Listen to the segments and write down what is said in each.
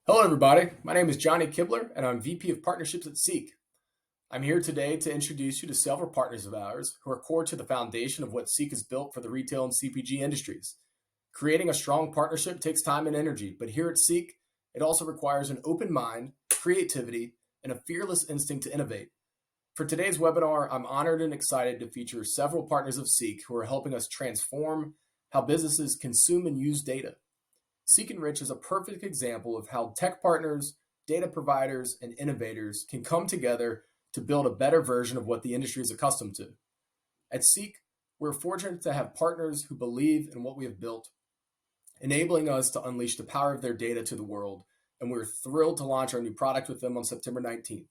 Hello, everybody. My name is Johnny Kibler, and I'm VP of Partnerships at Seek. I'm here today to introduce you to several partners of ours who are core to the foundation of what Seek has built for the retail and CPG industries. Creating a strong partnership takes time and energy, but here at Seek, it also requires an open mind, creativity, and a fearless instinct to innovate. For today's webinar, I'm honored and excited to feature several partners of Seek who are helping us transform how businesses consume and use data. Seek Enrich is a perfect example of how tech partners, data providers, and innovators can come together to build a better version of what the industry is accustomed to. At Seek, we're fortunate to have partners who believe in what we have built, enabling us to unleash the power of their data to the world, and we're thrilled to launch our new product with them on September 19th.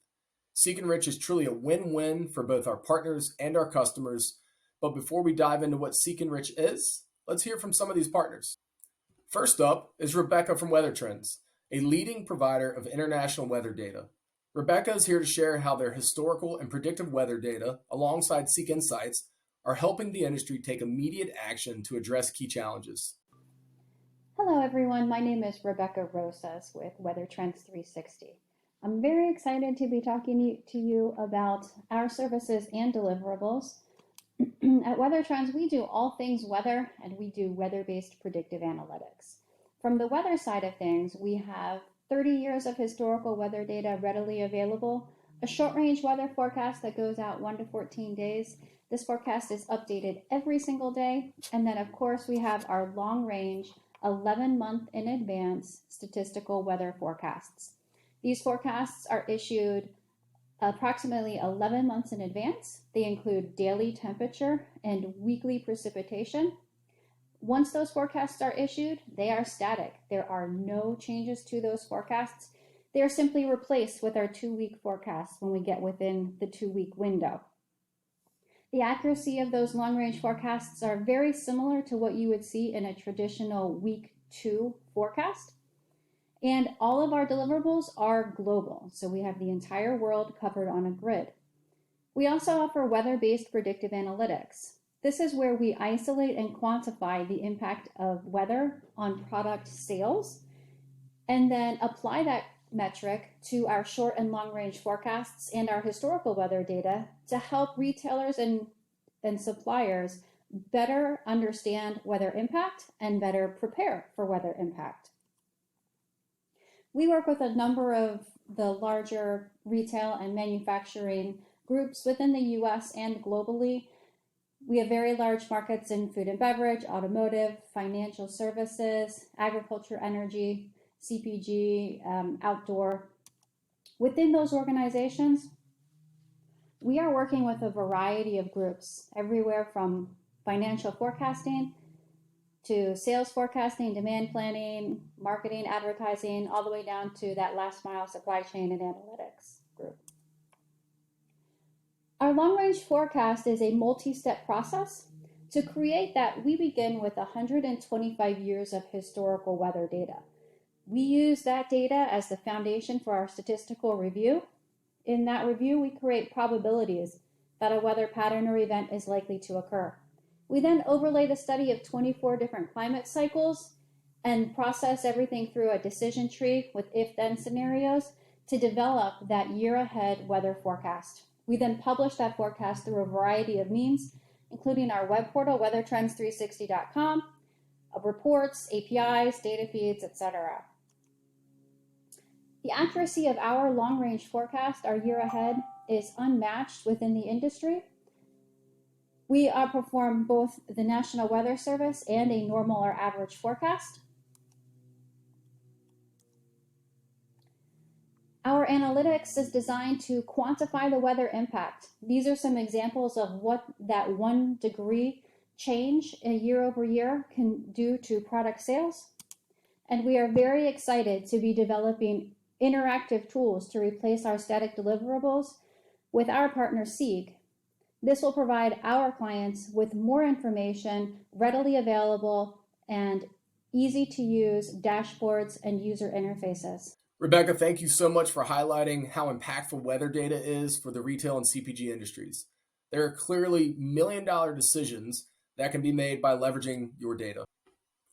Seek Enrich is truly a win-win for both our partners and our customers, but before we dive into what Seek Enrich is, let's hear from some of these partners. First up is Rebecca from Weather Trends, a leading provider of international weather data. Rebecca is here to share how their historical and predictive weather data, alongside Seek Insights, are helping the industry take immediate action to address key challenges. Hello everyone, my name is Rebecca Rosas with Weather Trends 360. I'm very excited to be talking to you about our services and deliverables. At Weather Trends, we do all things weather, and we do weather-based predictive analytics. From the weather side of things, we have 30 years of historical weather data readily available, a short-range weather forecast that goes out 1 to 14 days. This forecast is updated every single day. And then, of course, we have our long-range 11-month in advance statistical weather forecasts. These forecasts are issued approximately 11 months in advance. They include daily temperature and weekly precipitation. Once those forecasts are issued, they are static. There are no changes to those forecasts. They are simply replaced with our 2-week forecasts when we get within the 2-week window. The accuracy of those long-range forecasts are very similar to what you would see in a traditional week 2 forecast. And all of our deliverables are global, so we have the entire world covered on a grid. We also offer weather-based predictive analytics. This is where we isolate and quantify the impact of weather on product sales, and then apply that metric to our short and long-range forecasts and our historical weather data to help retailers and suppliers better understand weather impact and better prepare for weather impact. We work with a number of the larger retail and manufacturing groups within the US and globally. We have very large markets in food and beverage, automotive, financial services, agriculture, energy, CPG, outdoor. Within those organizations, we are working with a variety of groups, everywhere from financial forecasting to sales forecasting, demand planning, marketing, advertising, all the way down to that last mile supply chain and analytics group. Our long-range forecast is a multi-step process. To create that, we begin with 125 years of historical weather data. We use that data as the foundation for our statistical review. In that review, we create probabilities that a weather pattern or event is likely to occur. We then overlay the study of 24 different climate cycles and process everything through a decision tree with if-then scenarios to develop that year-ahead weather forecast. We then publish that forecast through a variety of means, including our web portal, weathertrends360.com, reports, APIs, data feeds, etc. The accuracy of our long-range forecast, our year ahead, is unmatched within the industry. We outperform both the National Weather Service and a normal or average forecast. Our analytics is designed to quantify the weather impact. These are some examples of what that 1 degree change year over year can do to product sales. And we are very excited to be developing interactive tools to replace our static deliverables with our partner Seek. This will provide our clients with more information readily available and easy to use dashboards and user interfaces. Rebecca, thank you so much for highlighting how impactful weather data is for the retail and CPG industries. There are clearly million-dollar decisions that can be made by leveraging your data.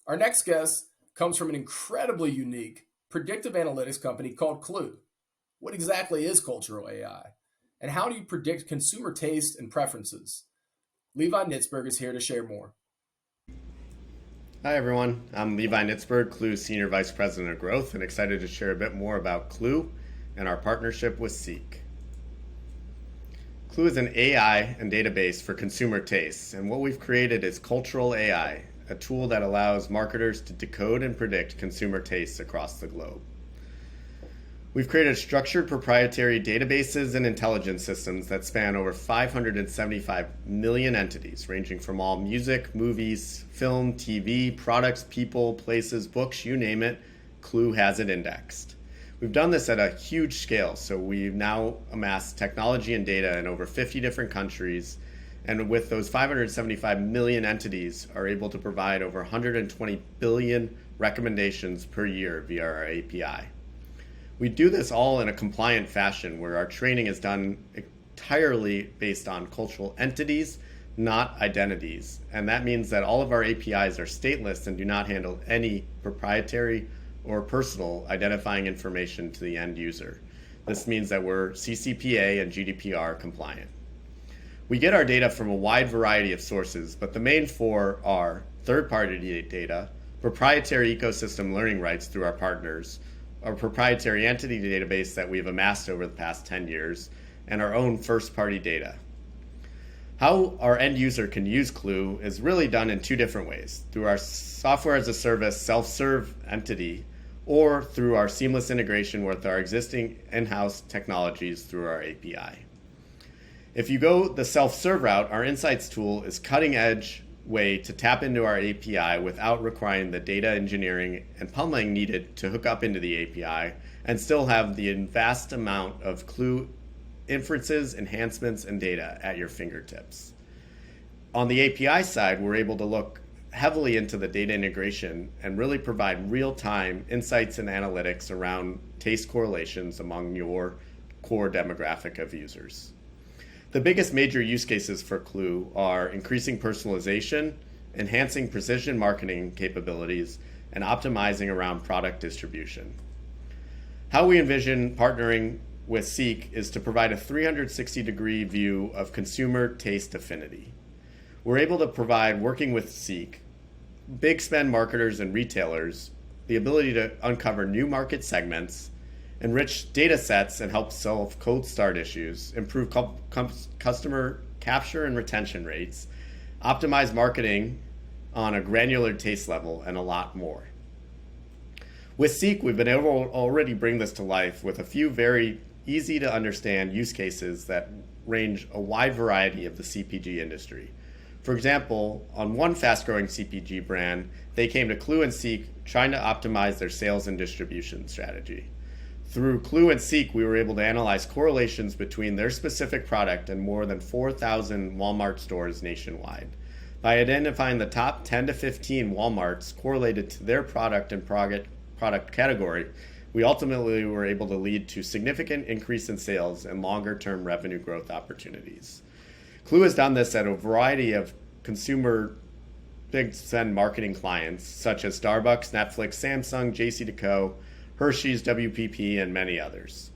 Our next guest comes from an incredibly unique predictive analytics company called Clue. What exactly is cultural AI? And how do you predict consumer taste and preferences? Levi Nitzberg is here to share more. Hi everyone, I'm Levi Nitzberg, Clue's Senior Vice President of Growth, and excited to share a bit more about Clue and our partnership with Seek. Clue is an AI and database for consumer tastes, and what we've created is Cultural AI, a tool that allows marketers to decode and predict consumer tastes across the globe. We've created structured proprietary databases and intelligence systems that span over 575 million entities, ranging from all music, movies, film, TV, products, people, places, books, you name it, Clue has it indexed. We've done this at a huge scale, so we've now amassed technology and data in over 50 different countries, and with those 575 million entities are able to provide over 120 billion recommendations per year via our API. We do this all in a compliant fashion where our training is done entirely based on cultural entities, not identities. And that means that all of our APIs are stateless and do not handle any proprietary or personal identifying information to the end user. This means that we're CCPA and GDPR compliant. We get our data from a wide variety of sources, but the main four are third-party data, proprietary ecosystem learning rights through our partners, our proprietary entity database that we've amassed over the past 10 years, and our own first-party data. How our end user can use Clue is really done in two different ways, through our software as a service self-serve entity, or through our seamless integration with our existing in-house technologies through our API. If you go the self-serve route, our Insights tool is cutting-edge way to tap into our API without requiring the data engineering and plumbing needed to hook up into the API and still have the vast amount of Clue inferences, enhancements, and data at your fingertips. On the API side, we're able to look heavily into the data integration and really provide real-time insights and analytics around taste correlations among your core demographic of users. The biggest major use cases for Clue are increasing personalization, enhancing precision marketing capabilities, and optimizing around product distribution. How we envision partnering with Seek is to provide a 360-degree view of consumer taste affinity. We're able to provide, working with Seek, big spend marketers and retailers the ability to uncover new market segments, enrich data sets and help solve cold start issues, improve customer capture and retention rates, optimize marketing on a granular taste level, and a lot more. With Seek, we've been able to already bring this to life with a few very easy to understand use cases that range a wide variety of the CPG industry. For example, on one fast-growing CPG brand, they came to Clue and Seek trying to optimize their sales and distribution strategy. Through Clue and Seek, we were able to analyze correlations between their specific product and more than 4,000 Walmart stores nationwide. By identifying the top 10 to 15 Walmarts correlated to their product and product category, we ultimately were able to lead to significant increase in sales and longer-term revenue growth opportunities. Clue has done this at a variety of consumer big spend marketing clients, such as Starbucks, Netflix, Samsung, JCDecaux, Hershey's, WPP, and many others.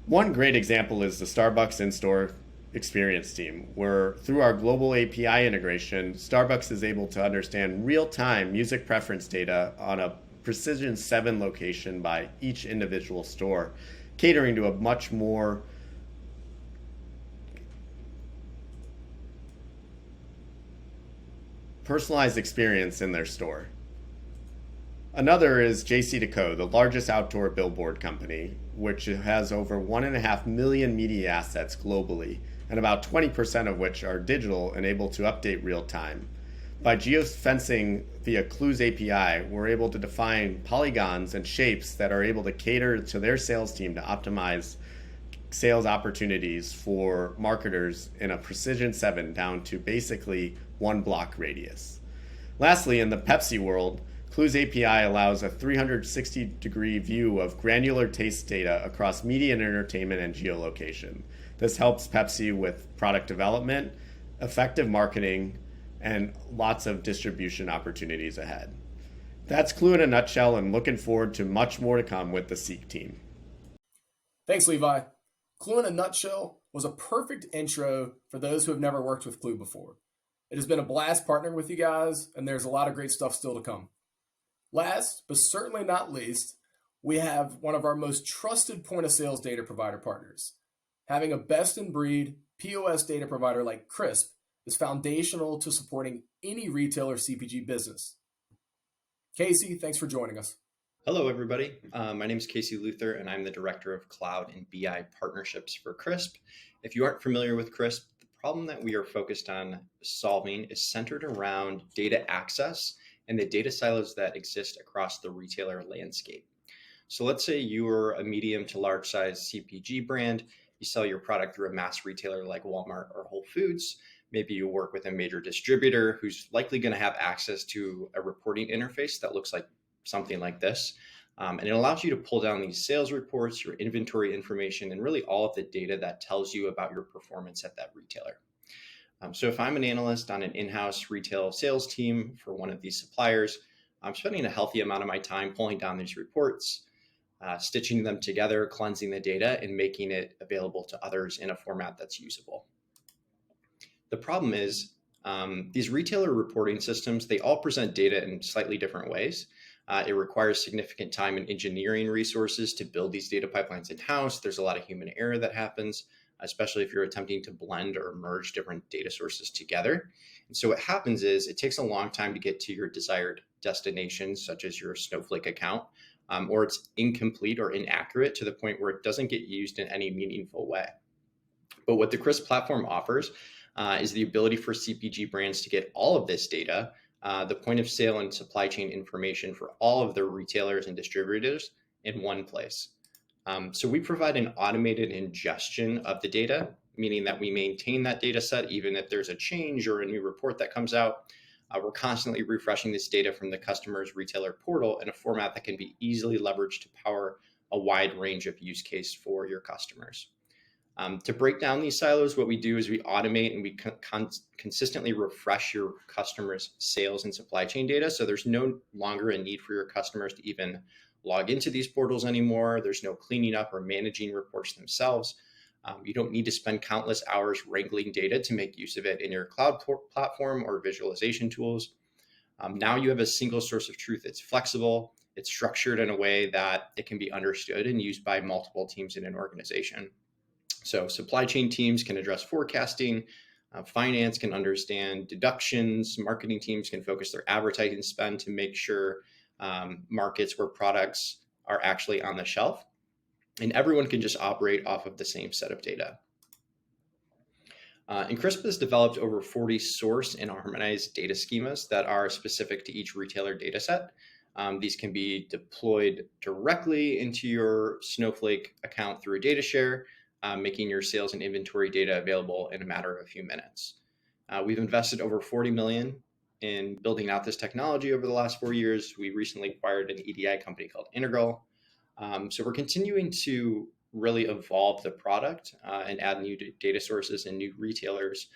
One great example is the Starbucks in-store experience team, where through our global API integration, Starbucks is able to understand real-time music preference data on a Precision 7 location by each individual store, catering to a much more personalized experience in their store. Another is JCDecaux, the largest outdoor billboard company, which has over 1.5 million media assets globally, and about 20% of which are digital and able to update real time. By geofencing via Clue's API, we're able to define polygons and shapes that are able to cater to their sales team to optimize sales opportunities for marketers in a Precision 7 down to basically 1 block radius. Lastly, in the Pepsi world, Clue's API allows a 360-degree view of granular taste data across media and entertainment and geolocation. This helps Pepsi with product development, effective marketing, and lots of distribution opportunities ahead. That's Clue in a nutshell, and looking forward to much more to come with the Seek team. Thanks, Levi. Clue in a nutshell was a perfect intro for those who have never worked with Clue before. It has been a blast partnering with you guys, and there's a lot of great stuff still to come. Last, but certainly not least, we have one of our most trusted point of sales data provider partners. Having a best in breed POS data provider like Crisp is foundational to supporting any retailer CPG business. Casey, thanks for joining us. Hello, everybody. My name is Casey Luther, and I'm the Director of Cloud and BI Partnerships for Crisp. If you aren't familiar with Crisp, the problem that we are focused on solving is centered around data access and the data silos that exist across the retailer landscape. So let's say you're a medium to large size CPG brand. You sell your product through a mass retailer like Walmart or Whole Foods. Maybe you work with a major distributor who's likely going to have access to a reporting interface that looks like something like this. And it allows you to pull down these sales reports, your inventory information, and really all of the data that tells you about your performance at that retailer. So if I'm an analyst on an in-house retail sales team for one of these suppliers, I'm spending a healthy amount of my time pulling down these reports, stitching them together, cleansing the data, and making it available to others in a format that's usable. The problem is these retailer reporting systems, they all present data in slightly different ways. It requires significant time and engineering resources to build these data pipelines in-house. There's a lot of human error that happens, especially if you're attempting to blend or merge different data sources together. And so what happens is it takes a long time to get to your desired destination, such as your Snowflake account, or it's incomplete or inaccurate to the point where it doesn't get used in any meaningful way. But what the Crisp platform offers is the ability for CPG brands to get all of this data, the point of sale and supply chain information for all of their retailers and distributors in one place. So we provide an automated ingestion of the data, meaning that we maintain that data set even if there's a change or a new report that comes out. We're constantly refreshing this data from the customer's retailer portal in a format that can be easily leveraged to power a wide range of use case for your customers. To break down these silos, what we do is we automate and we consistently refresh your customers' sales and supply chain data. So there's no longer a need for your customers to even log into these portals anymore. There's no cleaning up or managing reports themselves. You don't need to spend countless hours wrangling data to make use of it in your cloud platform or visualization tools. Now you have a single source of truth. It's flexible. It's structured in a way that it can be understood and used by multiple teams in an organization. So supply chain teams can address forecasting, finance can understand deductions, marketing teams can focus their advertising spend to make sure markets where products are actually on the shelf, and everyone can just operate off of the same set of data. And Crisp has developed over 40 source and harmonized data schemas that are specific to each retailer data set. These can be deployed directly into your Snowflake account through a data share, making your sales and inventory data available in a matter of a few minutes. We've invested over $40 million in building out this technology over the last 4 years. We recently acquired an EDI company called Integral. So we're continuing to really evolve the product and add new data sources and new retailers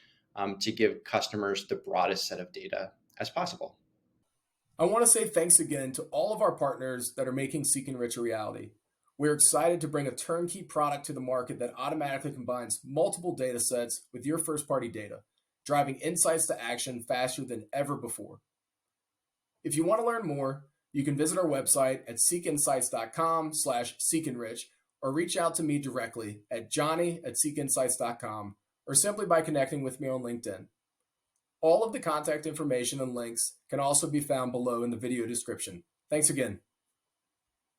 to give customers the broadest set of data as possible. I want to say thanks again to all of our partners that are making Seek Enrich a reality. We're excited to bring a turnkey product to the market that automatically combines multiple data sets with your first-party data, driving insights to action faster than ever before. If you want to learn more, you can visit our website at seekinsights.com/seekenrich or reach out to me directly at johnny@seekinsights.com or simply by connecting with me on LinkedIn. All of the contact information and links can also be found below in the video description. Thanks again.